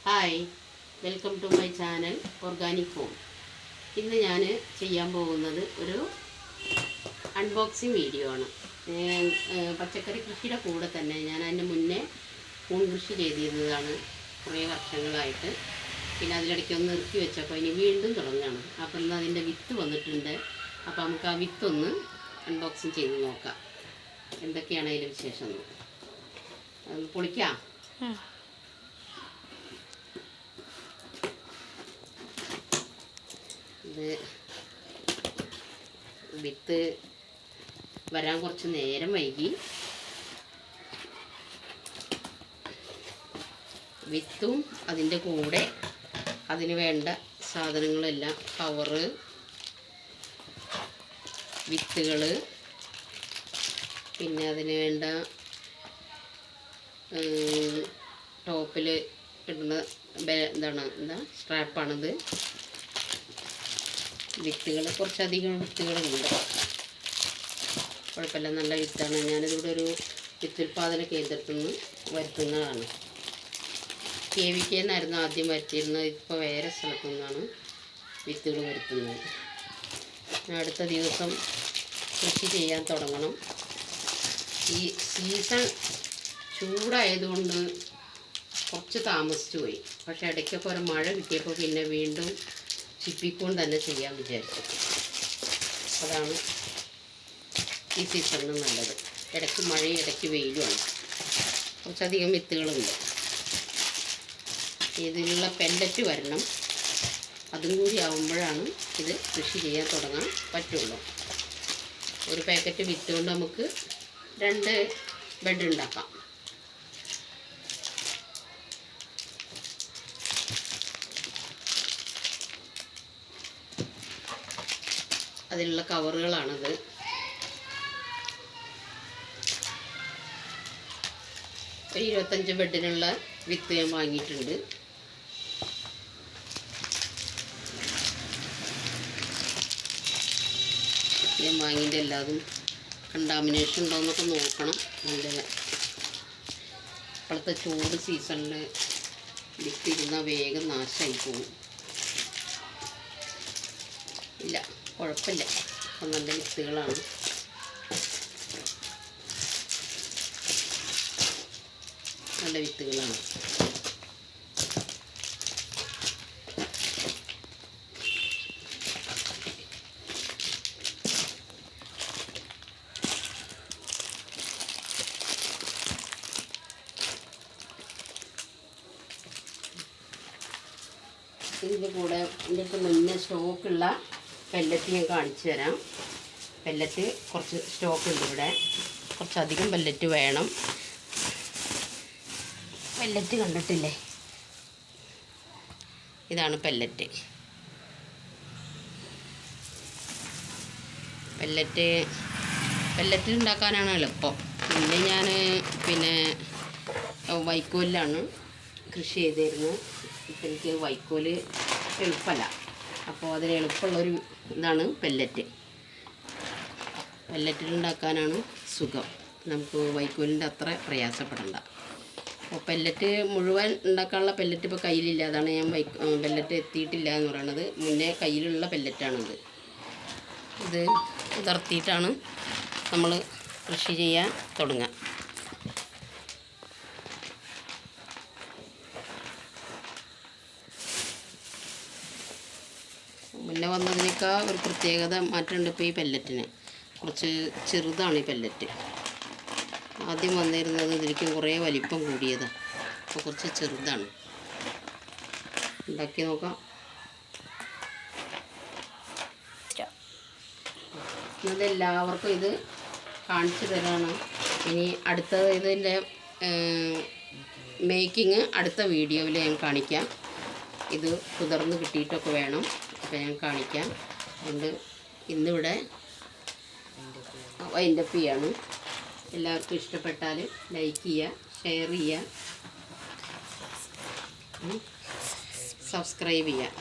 Hi, welcome to my channel organic home. ഇന്ന് ഞാൻ ചെയ്യാൻ പോകുന്നത് ഒരു അൺബോക്സിങ് വീഡിയോ ആണ്. പച്ചക്കറി കൃഷിയുടെ കൂടെ തന്നെ ഞാൻ അതിന് മുന്നേ കൂൺ കൃഷി ചെയ്തിരുന്നതാണ് കുറേ വർഷങ്ങളായിട്ട്. പിന്നെ അതിലിടയ്ക്ക് ഒന്ന് നിർത്തി വെച്ചപ്പോൾ ഇനി വീണ്ടും തുടങ്ങുകയാണ്. അപ്പം ഇന്ന് അതിൻ്റെ വിത്ത് വന്നിട്ടുണ്ട്. അപ്പോൾ നമുക്ക് ആ വിത്തൊന്ന് അൺബോക്സിങ് ചെയ്ത് നോക്കാം, എന്തൊക്കെയാണ് അതിൻ്റെ വിശേഷം. അതൊന്ന് പൊളിക്കാം. ഇത് വിത്ത് വരാൻ കുറച്ച് നേരം വൈകി. വിത്തും അതിൻ്റെ കൂടെ അതിന് വേണ്ട സാധനങ്ങളെല്ലാം, കവറ്, വിത്തുകൾ, പിന്നെ അതിന് വേണ്ട ടോപ്പിൽ ഇടുന്ന എന്താ സ്ട്രാപ്പാണിത്. വിത്തുകൾ കുറച്ചധികം വിത്തുകളുണ്ട്, കുഴപ്പമില്ല, നല്ല വിത്താണ്. ഞാനിതിവിടെ ഒരു വിത്തുൽപാദന കേന്ദ്രത്തിൽ നിന്ന് വരുത്തുന്നതാണ്. KVK എന്നായിരുന്നു ആദ്യം വരുത്തിയിരുന്നത്. ഇപ്പോൾ വേറെ സ്ഥലത്തു നിന്നാണ് വിത്തുകൾ വരുത്തുന്നത്. അടുത്ത ദിവസം കൃഷി ചെയ്യാൻ തുടങ്ങണം. ഈ സീസൺ ചൂടായതുകൊണ്ട് കുറച്ച് താമസിച്ചു പോയി. പക്ഷേ ഇടയ്ക്കൊക്കെ ഒരു മഴ കിട്ടിയപ്പോൾ പിന്നെ വീണ്ടും ചിപ്പിക്കൂൺ തന്നെ ചെയ്യാൻ വിചാരിച്ചു. അതാണ് ഈ സീസണിന് നല്ലത്. ഇടയ്ക്ക് മഴയും ഇടയ്ക്ക് വെയിലുമാണ്. കുറച്ചധികം വിത്തുകളുണ്ട്. ഇതിലുള്ള പെല്ലറ്റ് വരണം. അതും കൂടി ആകുമ്പോഴാണ് ഇത് കൃഷി ചെയ്യാൻ തുടങ്ങാൻ പറ്റുള്ളൂ. ഒരു പാക്കറ്റ് വിത്ത് കൊണ്ട് നമുക്ക് 2 ബെഡ് ഉണ്ടാക്കാം. അതിലുള്ള കവറുകളാണിത്. ഒരു 25 ബെഡിനുള്ള വിത്ത് ഞാൻ വാങ്ങിയിട്ടുണ്ട്. ഞാൻ വാങ്ങിയിട്ട് എല്ലാതും കണ്ടാമിനേഷൻ ഉണ്ടോയെന്നൊക്കെ നോക്കണം. നല്ല ഇപ്പോഴത്തെ ചൂട് സീസണിൽ വിത്ത് ഇരുന്നാൽ വേഗം നാശമായി പോകും. ഇല്ല, കുഴപ്പമില്ല, അപ്പം നല്ല വിത്തുകളാണ്. നല്ല വിത്തുകളാണ്. ഇതിൻ്റെ കൂടെ ഇതിൻ്റെ മുന്നേ സ്റ്റോക്കുള്ള പെല്ലറ്റ് ഞാൻ കാണിച്ചു തരാം. പെല്ലറ്റ് കുറച്ച് സ്റ്റോക്ക് ഉണ്ട് ഇവിടെ. കുറച്ചധികം പെല്ലറ്റ് വേണം. പെല്ലറ്റ് കണ്ടിട്ടില്ലേ? ഇതാണ് പെല്ലറ്റ്. പെല്ലറ്റ് ഉണ്ടാക്കാനാണ് എളുപ്പം. പിന്നെ ഞാൻ വൈക്കോലിലാണ് കൃഷി ചെയ്തിരുന്നത്. ഇപ്പം എനിക്ക് വൈക്കോല് എളുപ്പമല്ല. അപ്പോൾ അതിന് എളുപ്പമുള്ളൊരു ഇതാണ് പെല്ലറ്റ്. പെല്ലറ്റിലുണ്ടാക്കാനാണ് സുഖം. നമുക്ക് വൈക്കോലിൻ്റെ അത്ര പ്രയാസപ്പെടണ്ട. അപ്പോൾ പെല്ലറ്റ് മുഴുവൻ ഉണ്ടാക്കാനുള്ള പെല്ലറ്റ് ഇപ്പോൾ കയ്യിലില്ല. അതാണ് ഞാൻ പെല്ലറ്റ് എത്തിയിട്ടില്ല എന്ന് പറയുന്നത്. മുന്നേ കയ്യിലുള്ള പെല്ലറ്റാണിത്. ഇത് ഉതിർത്തിയിട്ടാണ് നമ്മൾ കൃഷി ചെയ്യാൻ തുടങ്ങുക. മുന്നേ വന്നതിനേക്കാൾ ഒരു പ്രത്യേകത മാറ്റമുണ്ട്. ഇപ്പോൾ ഈ പെല്ലറ്റിന് കുറച്ച് ചെറുതാണ് ഈ പെല്ലറ്റ്. ആദ്യം വന്നിരുന്നത് ഇതിലേക്ക് കുറേ വലിപ്പം കൂടിയതാണ്. അപ്പോൾ കുറച്ച് ചെറുതാണ്. ഉണ്ടാക്കി നോക്കാം. ഇതെല്ലാവർക്കും ഇത് കാണിച്ചു തരാണ്. ഇനി അടുത്തത് ഇതിൻ്റെ മേക്കിങ് അടുത്ത വീഡിയോയിൽ ഞാൻ കാണിക്കാം. ഇത് കുതിർന്ന് കിട്ടിയിട്ടൊക്കെ വേണം. അപ്പോൾ ഞാൻ കാണിക്കാം. അതുകൊണ്ട് ഇന്നിവിടെ വൈൻഡപ്പ് ചെയ്യാണ്. എല്ലാവർക്കും ഇഷ്ടപ്പെട്ടാൽ ലൈക്ക് ചെയ്യുക, ഷെയർ ചെയ്യുക, സബ്സ്ക്രൈബ് ചെയ്യുക.